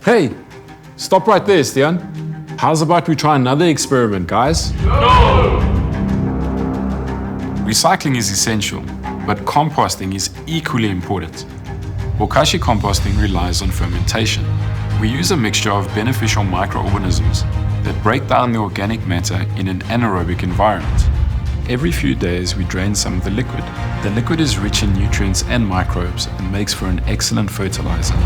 Hey, stop right there, Stian. How's about we try another experiment, guys? No! Recycling is essential, but composting is equally important. Bokashi composting relies on fermentation. We use a mixture of beneficial microorganisms that break down the organic matter in an anaerobic environment. Every few days, we drain some of the liquid. The liquid is rich in nutrients and microbes and makes for an excellent fertilizer.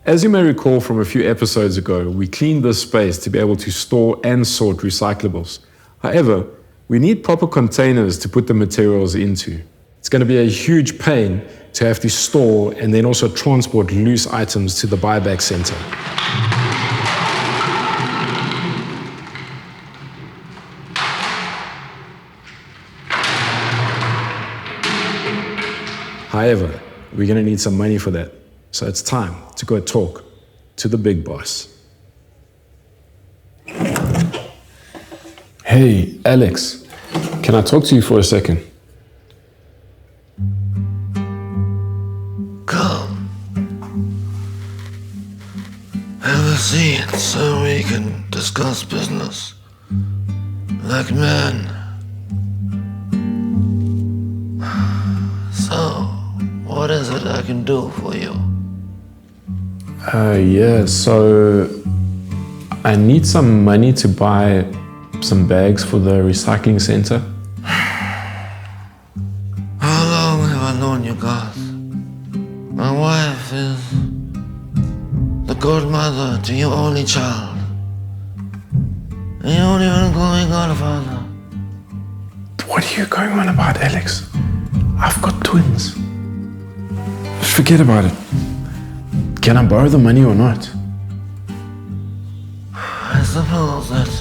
As you may recall from a few episodes ago, we cleaned this space to be able to store and sort recyclables. However, we need proper containers to put the materials into. It's going to be a huge pain to have to store and then also transport loose items to the buyback center. However, we're going to need some money for that. So it's time to go talk to the big boss. Hey, Alex, can I talk to you for a second? Come. Have a seat so we can discuss business. Like men. So, what is it I can do for you? So I need some money to buy some bags for the recycling center. How long have I known you, Gaerth? My wife is the godmother to your only child. And you don't even call me godfather. What are you going on about, Alex? I've got twins. Forget about it. Can I borrow the money or not? I suppose that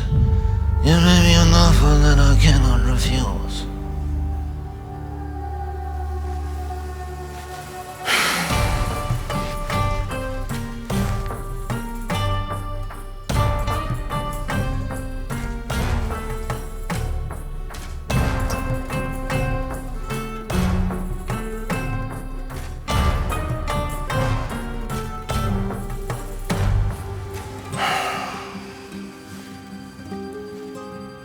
you made me an offer that I cannot refuse.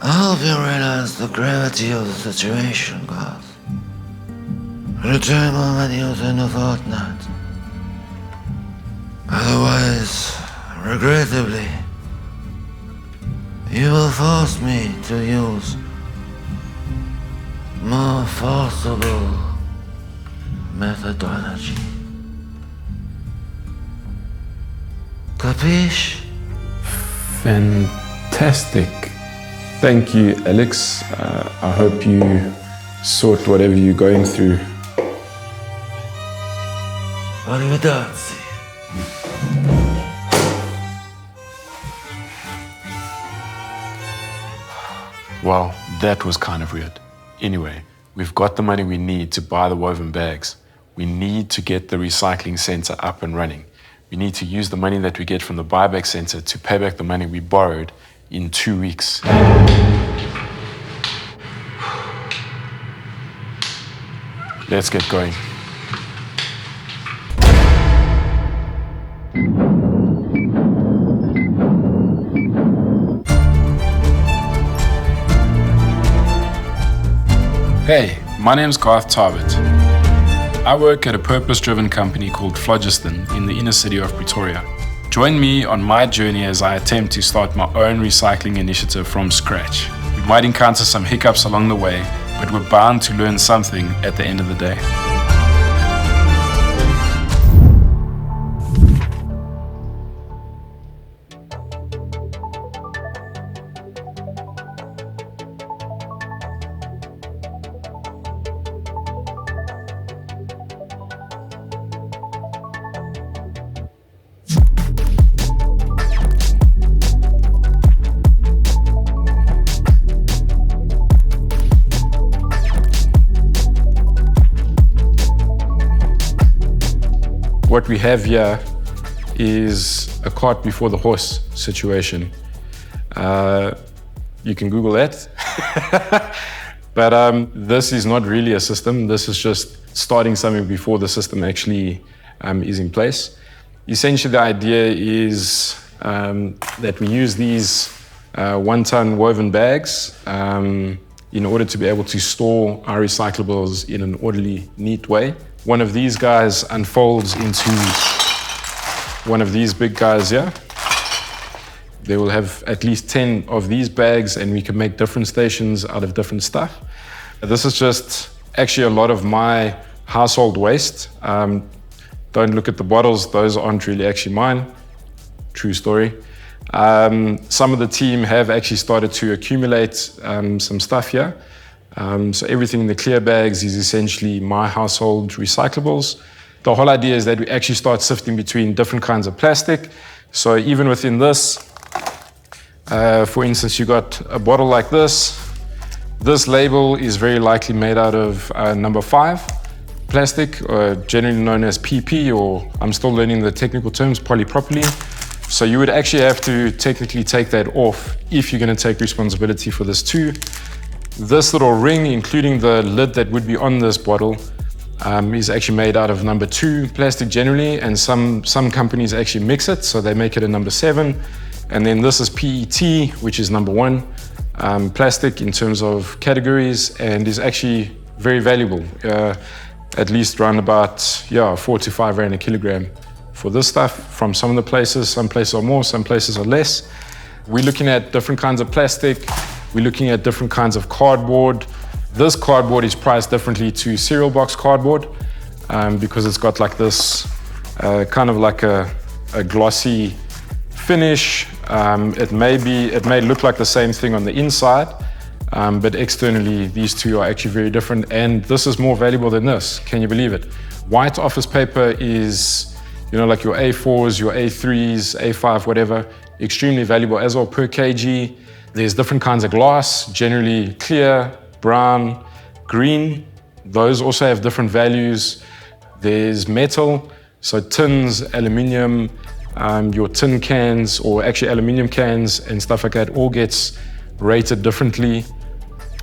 I hope you realize the gravity of the situation, Gaerth. Return my money within a fortnight. Otherwise, regrettably, you will force me to use more forcible methodology. Capiche? Fantastic. Thank you, Alex. I hope you sort whatever you're going through. Arrivederci. Well, that was kind of weird. Anyway, we've got the money we need to buy the woven bags. We need to get the recycling center up and running. We need to use the money that we get from the buyback center to pay back the money we borrowed in 2 weeks. Let's get going. Hey, my name's Gaerth Tarbert. I work at a purpose-driven company called Phlogiston in the inner city of Pretoria. Join me on my journey as I attempt to start my own recycling initiative from scratch. We might encounter some hiccups along the way, but we're bound to learn something at the end of the day. What we have here is a cart before the horse situation. You can Google that. But this is not really a system. This is just starting something before the system actually is in place. Essentially, the idea is that we use these 1-ton woven bags in order to be able to store our recyclables in an orderly, neat way. One of these guys unfolds into one of these big guys here. They will have at least 10 of these bags, and we can make different stations out of different stuff. This is just actually a lot of my household waste. Don't look at the bottles, those aren't really actually mine. True story. Some of the team have actually started to accumulate some stuff here. So everything in the clear bags is essentially my household recyclables. The whole idea is that we actually start sifting between different kinds of plastic. So even within this, for instance, you got a bottle like this. This label is very likely made out of number 5 plastic, generally known as PP, or I'm still learning the technical terms, polypropylene. So you would actually have to technically take that off if you're going to take responsibility for this too. This little ring, including the lid that would be on this bottle, is actually made out of number 2 plastic generally, and some companies actually mix it, so they make it a number 7. And then this is PET, which is number 1 plastic in terms of categories, and is actually very valuable, at least around about 4 to 5 rand a kilogram for this stuff from some of the places. Some places are more, some places are less. We're looking at different kinds of plastic. We're looking at different kinds of cardboard. This cardboard is priced differently to cereal box cardboard because it's got like this kind of like a glossy finish. It may look like the same thing on the inside, but externally these two are actually very different, and this is more valuable than this. Can you believe it? White office paper is, like your A4s, your A3s, A5, whatever, extremely valuable as well per kg. There's different kinds of glass, generally clear, brown, green. Those also have different values. There's metal, so tins, aluminium, your tin cans, or actually aluminium cans and stuff like that, all gets rated differently.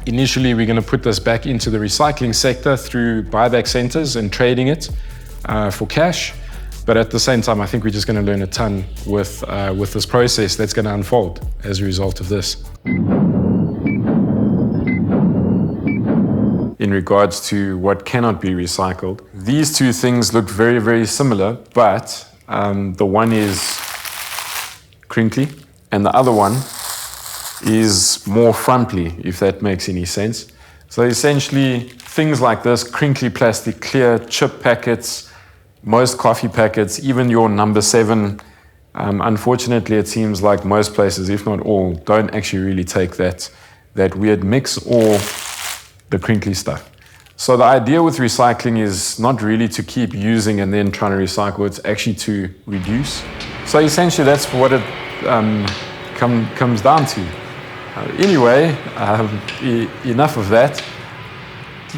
Initially, we're going to put this back into the recycling sector through buyback centers and trading it for cash. But at the same time, I think we're just going to learn a ton with this process that's going to unfold as a result of this. In regards to what cannot be recycled, these two things look very, very similar, but the one is crinkly and the other one is more frumpy, if that makes any sense. So essentially, things like this, crinkly plastic, clear chip packets, most coffee packets, even your number 7, unfortunately it seems like most places, if not all, don't actually really take that weird mix or the crinkly stuff. So the idea with recycling is not really to keep using and then trying to recycle, it's actually to reduce. So essentially that's what it comes down to. Anyway, enough of that.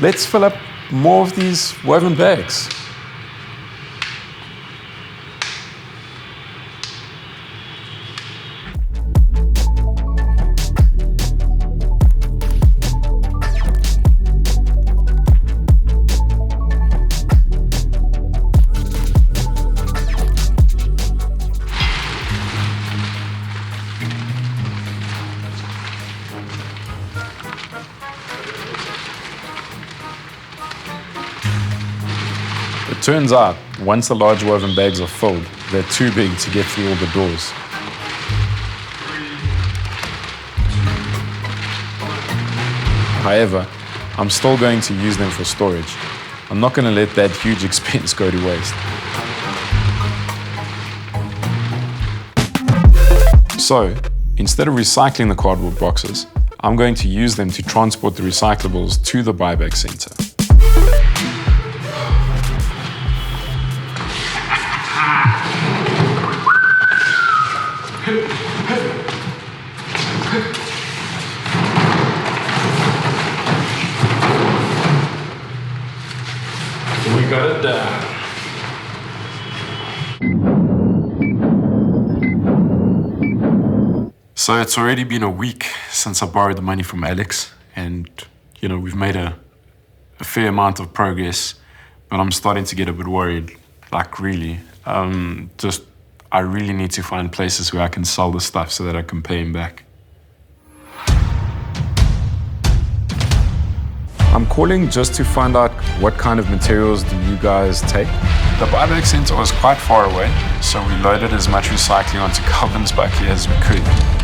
Let's fill up more of these woven bags. It turns out, once the large woven bags are filled, they're too big to get through all the doors. However, I'm still going to use them for storage. I'm not going to let that huge expense go to waste. So, instead of recycling the cardboard boxes, I'm going to use them to transport the recyclables to the buyback center. We got it down. So it's already been a week since I borrowed the money from Alex, and we've made a fair amount of progress, but I'm starting to get a bit worried. Like, really. I really need to find places where I can sell the stuff so that I can pay him back. I'm calling just to find out what kind of materials do you guys take? The buyback center was quite far away, so we loaded as much recycling onto Calvin's bucket as we could.